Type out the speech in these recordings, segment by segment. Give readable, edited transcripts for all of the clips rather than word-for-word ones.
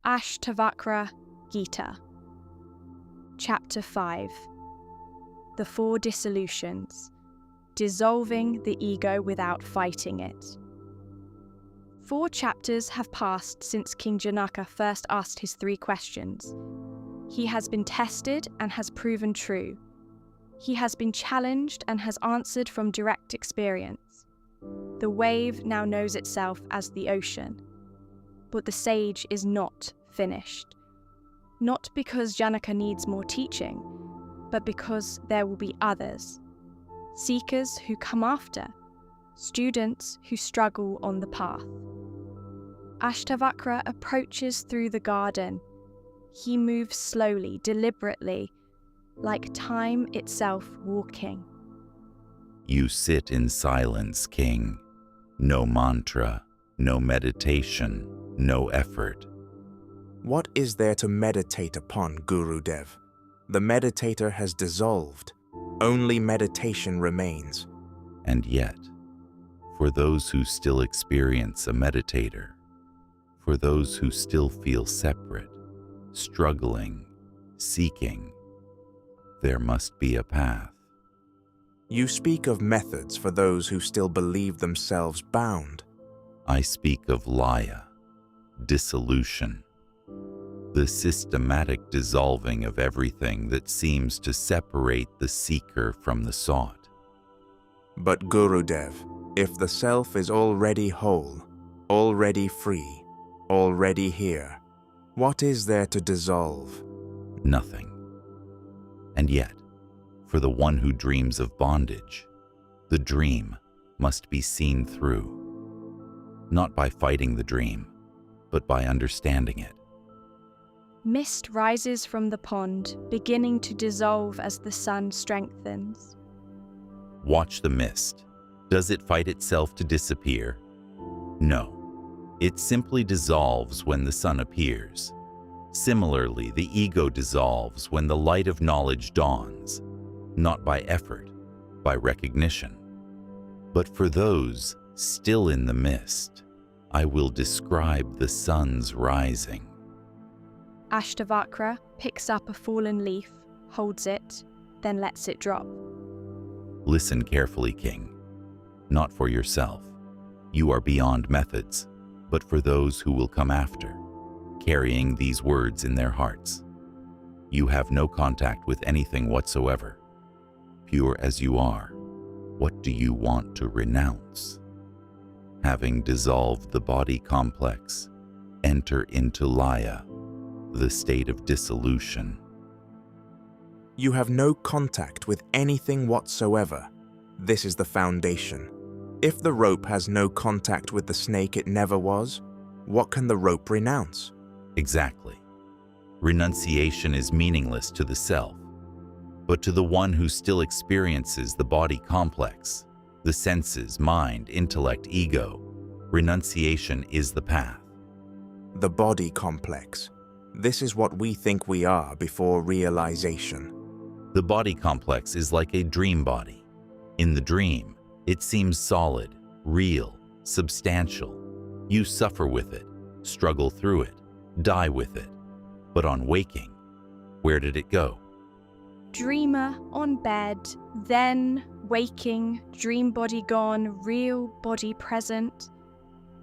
Ashtavakra Gita. Chapter 5. The 4 Dissolutions. Dissolving the ego without fighting it. 4 chapters have passed since King Janaka first asked his 3 questions. He has been tested and has proven true. He has been challenged and has answered from direct experience. The wave now knows itself as the ocean. But the sage is not finished. Not because Janaka needs more teaching, but because there will be others. Seekers who come after. Students who struggle on the path. Ashtavakra approaches through the garden. He moves slowly, deliberately, like time itself walking. You sit in silence, King. No mantra, no meditation, no effort. What is there to meditate upon, Gurudev? The meditator has dissolved. Only meditation remains. And yet, for those who still experience a meditator, for those who still feel separate, struggling, seeking, there must be a path. You speak of methods for those who still believe themselves bound. I speak of Laya, dissolution, the systematic dissolving of everything that seems to separate the seeker from the sought. But Gurudev, if the self is already whole, already free, already here, what is there to dissolve? Nothing. And yet, for the one who dreams of bondage, the dream must be seen through, not by fighting the dream, but by understanding it. Mist rises from the pond, beginning to dissolve as the sun strengthens. Watch the mist. Does it fight itself to disappear? No. It simply dissolves when the sun appears. Similarly, the ego dissolves when the light of knowledge dawns, not by effort, by recognition. But for those still in the mist, I will describe the sun's rising. Ashtavakra picks up a fallen leaf, holds it, then lets it drop. Listen carefully, King. Not for yourself. You are beyond methods, but for those who will come after, carrying these words in their hearts. You have no contact with anything whatsoever. Pure as you are, what do you want to renounce? Having dissolved the body complex, enter into Laya, the state of dissolution. You have no contact with anything whatsoever. This is the foundation. If the rope has no contact with the snake it never was, what can the rope renounce? Exactly. Renunciation is meaningless to the self, but to the one who still experiences the body complex, the senses, mind, intellect, ego, renunciation is the path. The body complex. This is what we think we are before realization. The body complex is like a dream body. In the dream, it seems solid, real, substantial. You suffer with it, struggle through it, die with it. But on waking, where did it go? Dreamer on bed, then waking, dream body gone, real body present.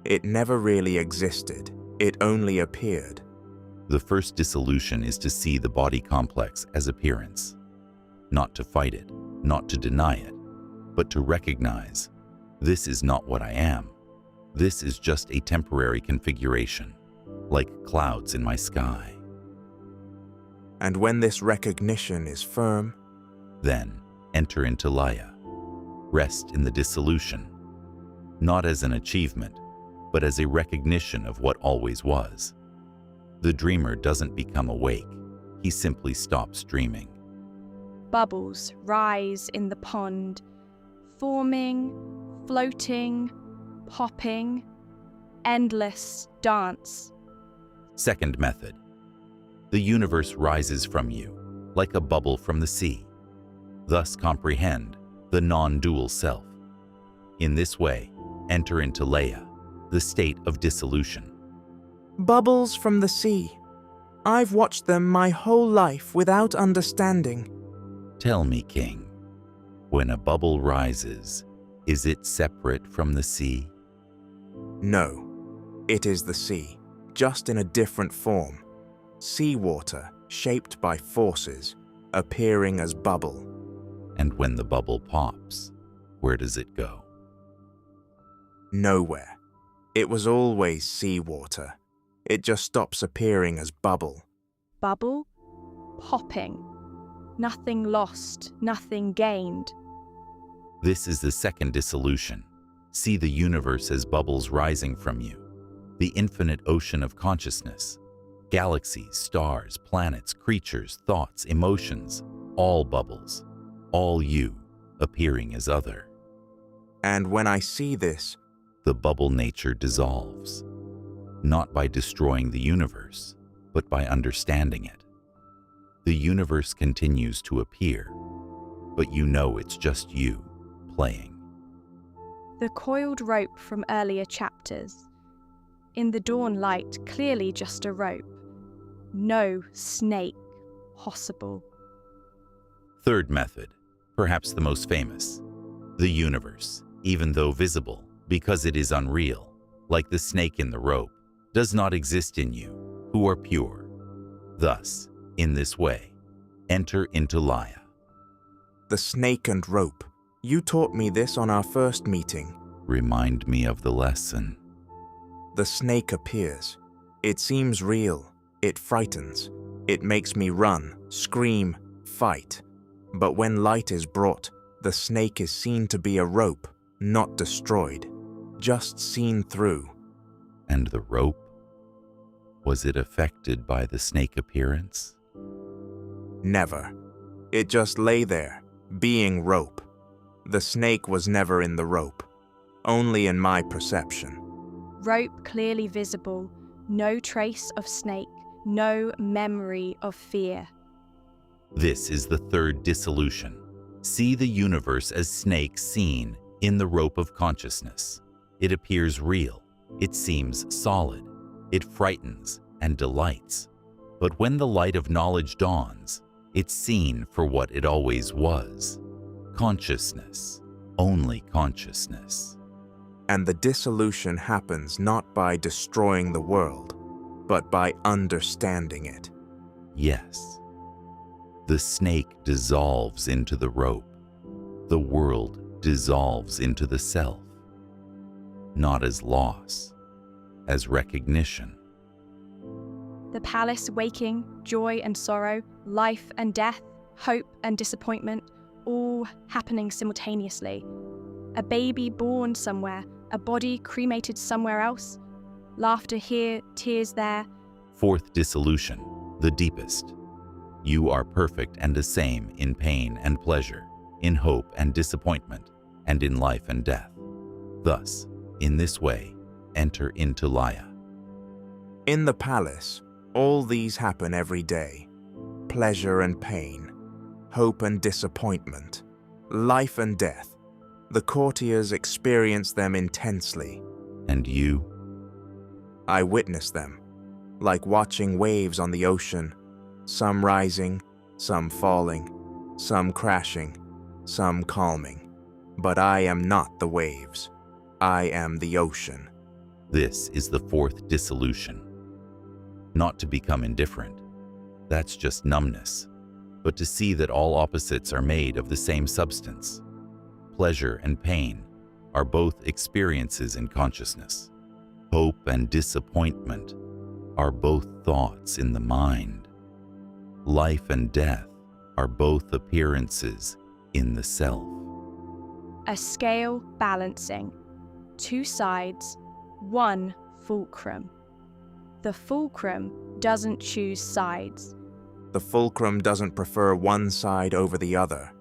It never really existed. It only appeared. The first dissolution is to see the body complex as appearance, not to fight it, not to deny it, but to recognize, this is not what I am. This is just a temporary configuration, like clouds in my sky. And when this recognition is firm, then enter into Laya. Rest in the dissolution, not as an achievement, but as a recognition of what always was. The dreamer doesn't become awake, he simply stops dreaming. Bubbles rise in the pond, forming, floating, popping, endless dance. Second method. The universe rises from you, like a bubble from the sea. Thus comprehend the non-dual self. In this way, enter into Laya, the state of dissolution. Bubbles from the sea. I've watched them my whole life without understanding. Tell me, King, when a bubble rises, is it separate from the sea? No, it is the sea, just in a different form. Seawater shaped by forces, appearing as bubble. And when the bubble pops, where does it go? Nowhere. It was always seawater. It just stops appearing as bubble. Bubble? Popping. Nothing lost, nothing gained. This is the second dissolution. See the universe as bubbles rising from you, the infinite ocean of consciousness. Galaxies, stars, planets, creatures, thoughts, emotions, all bubbles, all you, appearing as other. And when I see this, the bubble nature dissolves, not by destroying the universe, but by understanding it. The universe continues to appear, but you know it's just you playing. The coiled rope from earlier chapters. In the dawn light, clearly just a rope. No snake possible. Third method, perhaps the most famous. The universe, even though visible, because it is unreal, like the snake in the rope, does not exist in you, who are pure. Thus, in this way, enter into Laya. the snake and rope. You taught me this on our first meeting. Remind me of the lesson. The snake appears. It seems real. It frightens. It makes me run, scream, fight. But when light is brought, the snake is seen to be a rope, not destroyed, just seen through. And the rope? Was it affected by the snake appearance? Never. It just lay there, being rope. The snake was never in the rope, only in my perception. Rope clearly visible, no trace of snake, no memory of fear. This is the third dissolution. See the universe as snake seen in the rope of consciousness. It appears real. It seems solid. It frightens and delights. But when the light of knowledge dawns, it's seen for what it always was. Consciousness. Only consciousness. And the dissolution happens not by destroying the world, but by understanding it. Yes. The snake dissolves into the rope. The world dissolves into the self. Not as loss, as recognition. The palace waking, joy and sorrow, life and death, hope and disappointment, all happening simultaneously. A baby born somewhere, a body cremated somewhere else, laughter here, tears there. Fourth dissolution, the deepest. You are perfect and the same in pain and pleasure, in hope and disappointment, and in life and death. Thus, in this way, enter into Laya. In the palace, all these happen every day. Pleasure and pain, hope and disappointment, life and death. The courtiers experience them intensely. And you? I witness them, like watching waves on the ocean, some rising, some falling, some crashing, some calming. But I am not the waves. I am the ocean. This is the fourth dissolution. Not to become indifferent. That's just numbness. But to see that all opposites are made of the same substance. Pleasure and pain are both experiences in consciousness. Hope and disappointment are both thoughts in the mind. Life and death are both appearances in the self. A scale balancing, two sides, one fulcrum. The fulcrum doesn't choose sides. The fulcrum doesn't prefer one side over the other.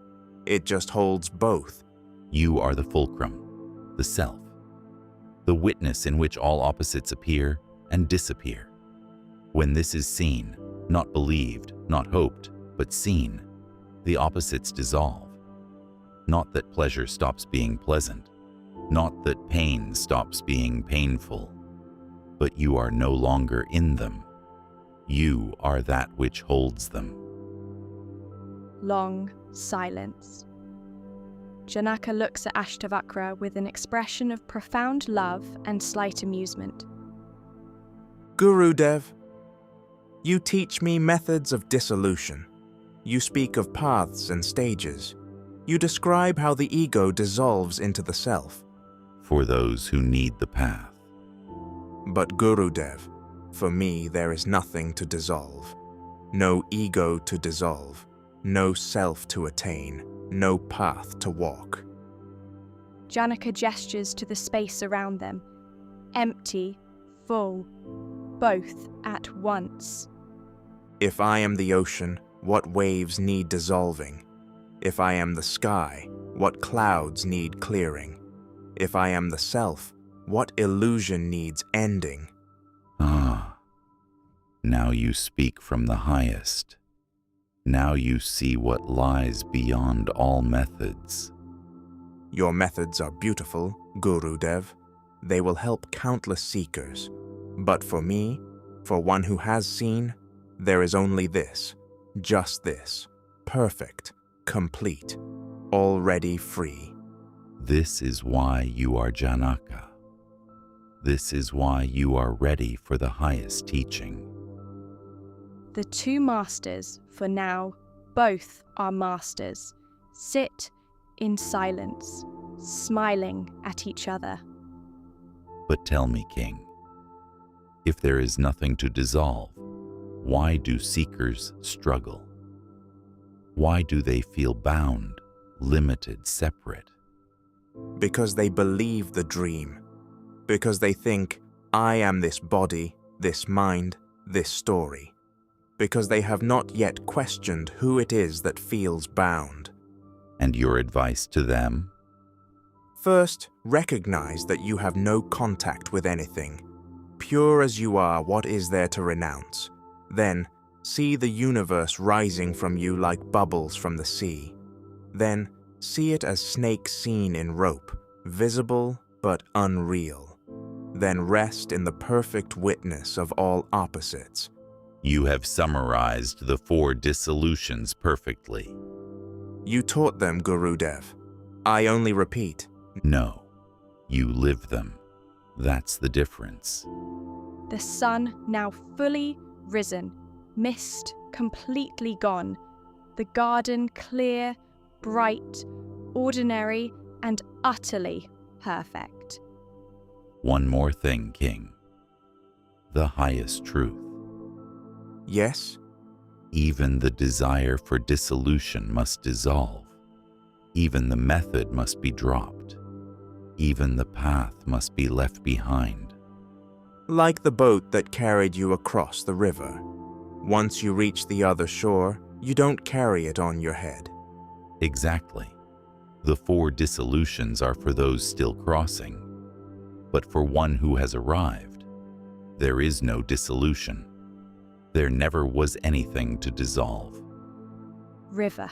It just holds both. You are the fulcrum, the self, the witness in which all opposites appear and disappear. When this is seen, not believed, not hoped, but seen, the opposites dissolve. Not that pleasure stops being pleasant, not that pain stops being painful. but you are no longer in them. You are that which holds them. Long silence. Janaka looks at Ashtavakra with an expression of profound love and slight amusement. Gurudev, you teach me methods of dissolution. You speak of paths and stages. You describe how the ego dissolves into the self. For those who need the path. But Gurudev, for me there is nothing to dissolve. No ego to dissolve. No self to attain. No path to walk. Janaka gestures to the space around them. Empty, full, both at once. If I am the ocean, what waves need dissolving? If I am the sky, what clouds need clearing? If I am the self, what illusion needs ending? Ah, now you speak from the highest. Now you see what lies beyond all methods. Your methods are beautiful, Gurudev. They will help countless seekers. But for me, for one who has seen, there is only this, just this, perfect, complete, already free. This is why you are Janaka. This is why you are ready for the highest teaching. The two masters, for now, both are masters, sit in silence, smiling at each other. But tell me, King, if there is nothing to dissolve, why do seekers struggle? Why do they feel bound, limited, separate? Because they believe the dream. Because they think, I am this body, this mind, this story. Because they have not yet questioned who it is that feels bound. And your advice to them? First, recognize that you have no contact with anything. Pure as you are, what is there to renounce? Then, see the universe rising from you like bubbles from the sea. Then, see it as snakes seen in rope, visible but unreal. Then rest in the perfect witness of all opposites. You have summarized the 4 dissolutions perfectly. You taught them, Gurudev. I only repeat. No, you live them. That's the difference. The sun now fully risen, mist completely gone, the garden clear, bright, ordinary, and utterly perfect. One more thing, King. The highest truth. Yes? Even the desire for dissolution must dissolve. Even the method must be dropped. Even the path must be left behind. Like the boat that carried you across the river. Once you reach the other shore, you don't carry it on your head. Exactly. The 4 dissolutions are for those still crossing. But for one who has arrived, there is no dissolution. There never was anything to dissolve. River.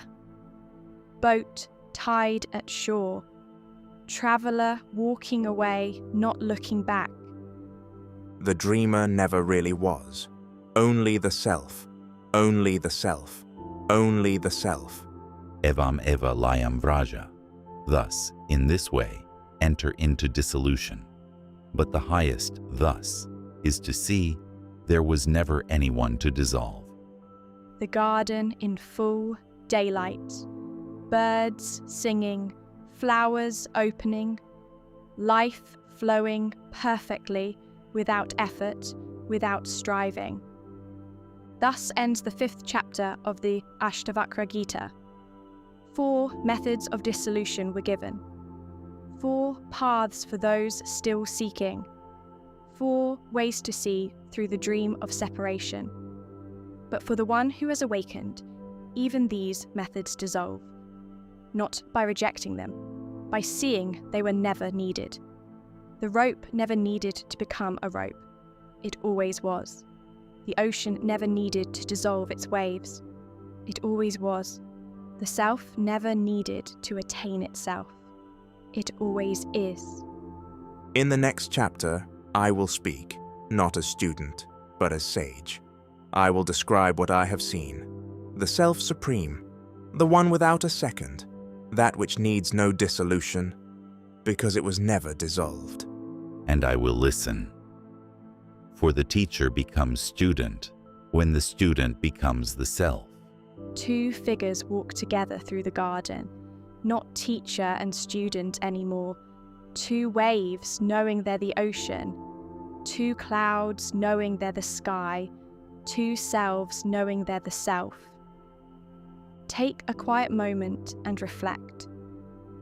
Boat tied at shore. Traveller walking away, not looking back. The dreamer never really was. Only the self. Only the self. Only the self. Evam eva layam vraja. Thus, in this way, enter into dissolution. But the highest, thus, is to see there was never anyone to dissolve. The garden in full daylight. Birds singing, flowers opening, life flowing perfectly, without effort, without striving. Thus ends the 5th chapter of the Ashtavakra Gita. 4 methods of dissolution were given. 4 paths for those still seeking. 4 ways to see through the dream of separation. But for the one who has awakened, even these methods dissolve. Not by rejecting them, by seeing they were never needed. The rope never needed to become a rope. It always was. The ocean never needed to dissolve its waves. It always was. The self never needed to attain itself. It always is. In the next chapter, I will speak, not as student, but as sage. I will describe what I have seen. The self supreme, the one without a second, that which needs no dissolution, because it was never dissolved. And I will listen. For the teacher becomes student when the student becomes the self. Two figures walk together through the garden, not teacher and student anymore. Two waves knowing they're the ocean. Two clouds knowing they're the sky. Two selves knowing they're the self. Take a quiet moment and reflect.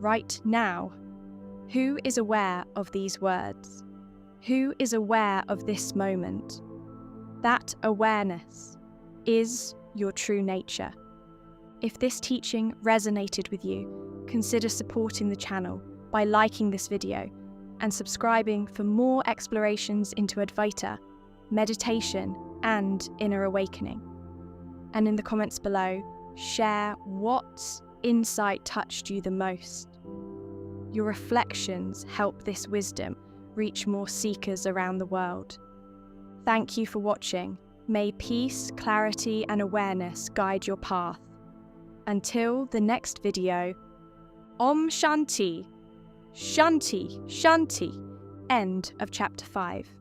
Right now, who is aware of these words? Who is aware of this moment? That awareness is your true nature. If this teaching resonated with you, consider supporting the channel by liking this video and subscribing for more explorations into advaita, meditation, and inner awakening. And in the comments below, share what insight touched you the most. Your reflections help this wisdom reach more seekers around the world. Thank you for watching. May peace, clarity, and awareness guide your path. Until the next video, Om Shanti, Shanti, Shanti. End of Chapter 5.